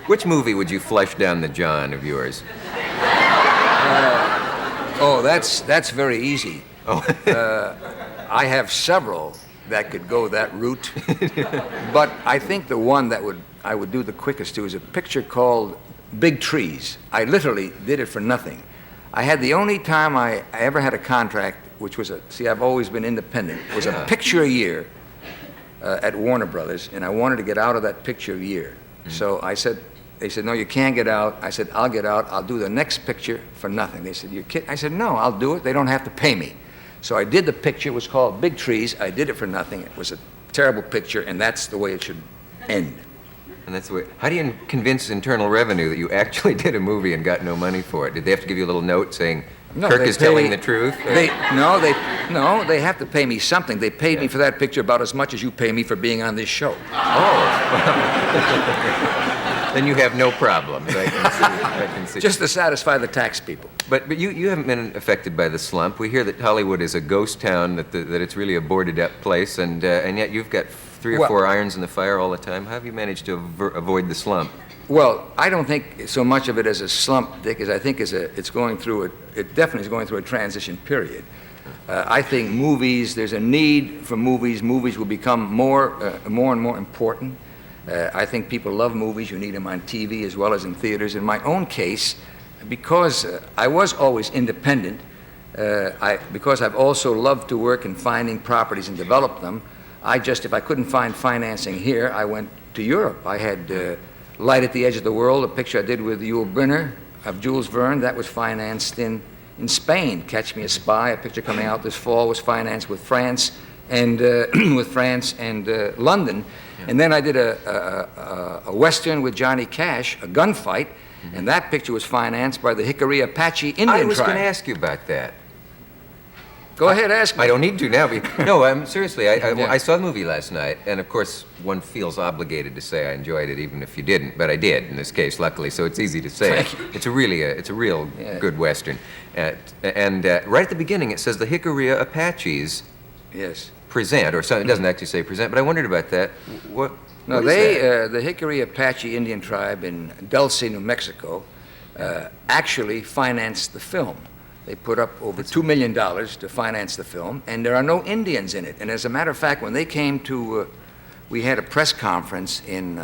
Which movie would you flush down the John of yours? Oh, that's very easy. Oh. I have several that could go that route, but I think the one that I would do the quickest to is a picture called Big Trees. I literally did it for nothing. I had the only time I ever had a contract, which was I've always been independent, was a picture a year at Warner Brothers, and I wanted to get out of that picture a year. So they said, no, you can't get out. I said, I'll get out. I'll do the next picture for nothing. They said, you're kidding? I said, no, I'll do it. They don't have to pay me. So I did the picture. It was called Big Trees. I did it for nothing. It was a terrible picture, and that's the way it should end. And that's the way. How do you convince Internal Revenue that you actually did a movie and got no money for it? Did they have to give you a little note saying Kirk is telling the truth? They have to pay me something. They paid me for that picture about as much as you pay me for being on this show. Oh. Then you have no problems. I can see. Just to satisfy the tax people. But you haven't been affected by the slump. We hear that Hollywood is a ghost town, that it's really a boarded-up place, and yet you've got 3 or 4 irons in the fire all the time. How have you managed to avoid the slump? Well, I don't think so much of it as a slump, Dick, as I think it definitely is going through a transition period. I think there's a need for movies. Movies will become more and more important. I think people love movies. You need them on TV as well as in theaters. In my own case, because I was always independent, because I've also loved to work in finding properties and develop them, if I couldn't find financing here, I went to Europe. I had Light at the Edge of the World, a picture I did with Yul Brynner of Jules Verne, that was financed in Spain. Catch Me a Spy, a picture coming out this fall, was financed with France and London. And then I did a Western with Johnny Cash, a gunfight, and that picture was financed by the Hickory Apache Indian tribe. I was going to ask you about that. Go ahead, ask me. I don't need to now. No, seriously, I saw the movie last night, and of course, one feels obligated to say I enjoyed it, even if you didn't. But I did in this case, luckily, so it's easy to say. It's a real good Western. And right at the beginning, it says the Hickory Apaches. Yes. Present, or something. It doesn't actually say present, but I wondered about that. What is that? The Hickory Apache Indian tribe in Dulce, New Mexico, actually financed the film. They put up over $2 million to finance the film, and there are no Indians in it. And as a matter of fact, when they came to, we had a press conference in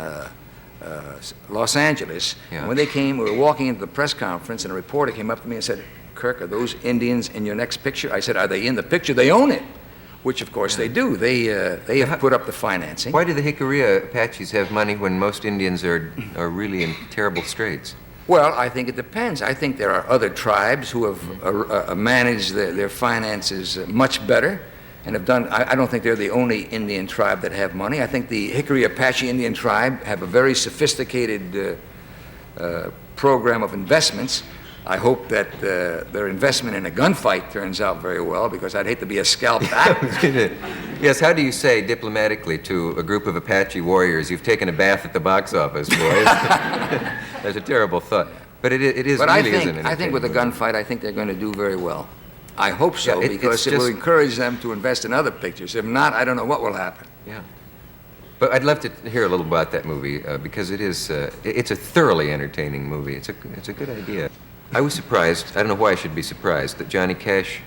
Los Angeles. Yeah. When they came, we were walking into the press conference, and a reporter came up to me and said, Kirk, are those Indians in your next picture? I said, are they in the picture? They own it. Which, of course, they do. They have put up the financing. Why do the Hickory Apaches have money when most Indians are really in terrible straits? Well, I think it depends. I think there are other tribes who have managed their finances much better and have done. I don't think they're the only Indian tribe that have money. I think the Hickory Apache Indian tribe have a very sophisticated program of investments. I hope that their investment in a gunfight turns out very well, because I'd hate to be a scalped actor. Yes, how do you say diplomatically to a group of Apache warriors, you've taken a bath at the box office, boys? That's a terrible thought. But it is. But really isn't. I think with a gunfight, I think they're going to do very well. I hope so, because it will encourage them to invest in other pictures. If not, I don't know what will happen. Yeah. But I'd love to hear a little about that movie, because it's a thoroughly entertaining movie. It's a good idea. I was surprised, I don't know why I should be surprised, that Johnny Cash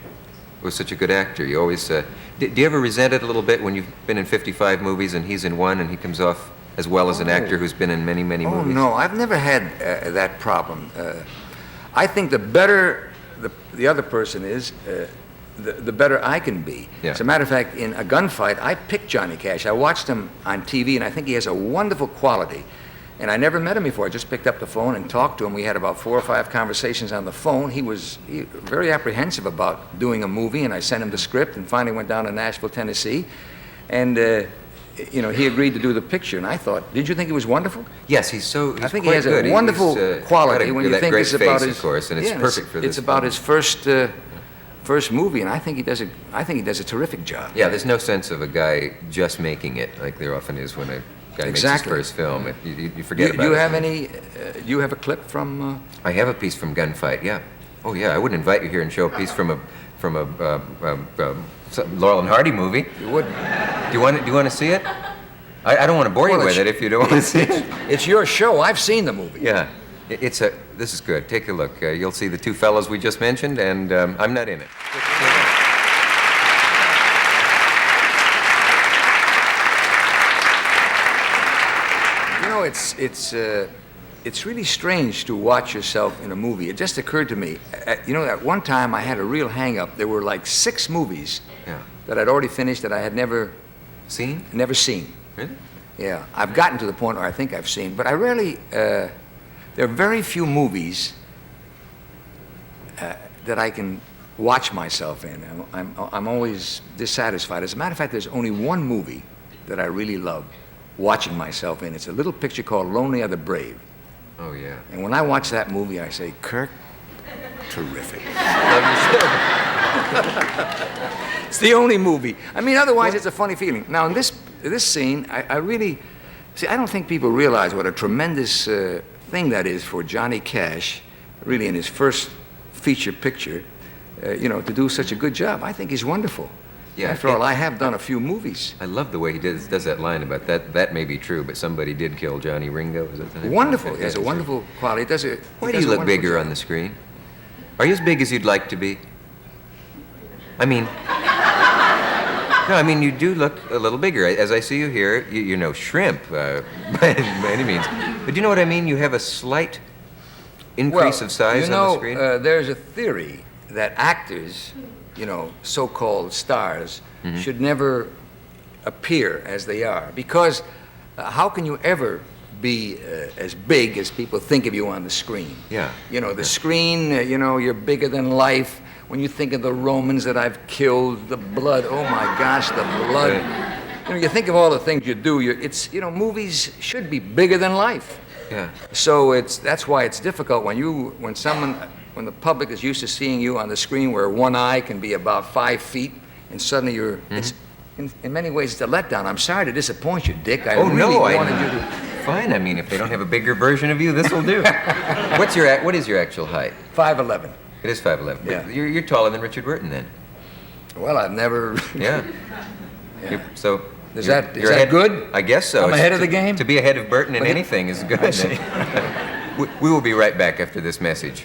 was such a good actor. You always, do you ever resent it a little bit when you've been in 55 movies and he's in one and he comes off as well as an actor who's been in many, many movies? Oh, no, I've never had that problem. I think the better the other person is, the better I can be. Yeah. As a matter of fact, in a gunfight, I picked Johnny Cash. I watched him on TV, and I think he has a wonderful quality. And I never met him before. I just picked up the phone and talked to him. We had about 4 or 5 conversations on the phone. He was very apprehensive about doing a movie, and I sent him the script, and finally went down to Nashville, Tennessee. And, he agreed to do the picture. And I thought, did you think he was wonderful? Yes, he's I think he has a wonderful quality when you think it's about his, of course, and it's perfect for this. It's about his first movie, and I think he does a terrific job. Yeah, there's no sense of a guy just making it like there often is when a guy makes his first film. You forget about it. Do you have a clip from? I have a piece from Gunfight. Yeah. Oh yeah. I wouldn't invite you here and show a piece from a Laurel and Hardy movie. You wouldn't. Do you want to see it? I don't want to bore you Well, with it if you don't want to see it. It's your show. I've seen the movie. Yeah, this is good. Take a look. You'll see the two fellows we just mentioned, and I'm not in it. You know, it's really strange to watch yourself in a movie. It just occurred to me, you know, at one time I had a real hang-up. There were like 6 movies that I'd already finished that I had never seen. Really? Yeah, I've gotten to the point where I think I've seen, but I rarely. There are very few movies that I can watch myself in. I'm always dissatisfied. As a matter of fact, there's only one movie that I really love watching myself in. It's a little picture called Lonely Are the Brave. Oh, yeah. And when I watch that movie, I say, Kirk, terrific. It's the only movie. I mean, otherwise, it's a funny feeling. Now, in this scene, I really... See, I don't think people realize what a tremendous thing that is for Johnny Cash, really in his first feature picture, you know, to do such a good job. I think he's wonderful. Yeah, After all, I have done a few movies. I love the way he does that line about that. That may be true, but somebody did kill Johnny Ringo. Is that the name? Wonderful. He has a wonderful quality. Why do you look bigger on the screen? Are you as big as you'd like to be? I mean, no, I mean, you do look a little bigger. As I see you here, you're no shrimp by any means. But you know what I mean? You have a slight increase of size on the screen. There's a theory that actors, you know, so-called stars, should never appear as they are. Because how can you ever be as big as people think of you on the screen? Yeah. You know, the screen, you know, you're bigger than life. When you think of the Romans that I've killed, the blood, oh my gosh, the blood. You know, you think of all the things you do, you know, movies should be bigger than life. Yeah. So that's why it's difficult when the public is used to seeing you on the screen where one eye can be about 5 feet, and suddenly it's, in many ways, it's a letdown. I'm sorry to disappoint you, Dick. I really wanted you to... Fine. I mean, if they don't have a bigger version of you, this will do. What is your actual height? 5'11". It is 5'11". Yeah. You're taller than Richard Burton, then. Well, I've never... Yeah. So... Is that good? I guess so. I'm ahead of the game? To be ahead of Burton in anything is good. I see. We will be right back after this message.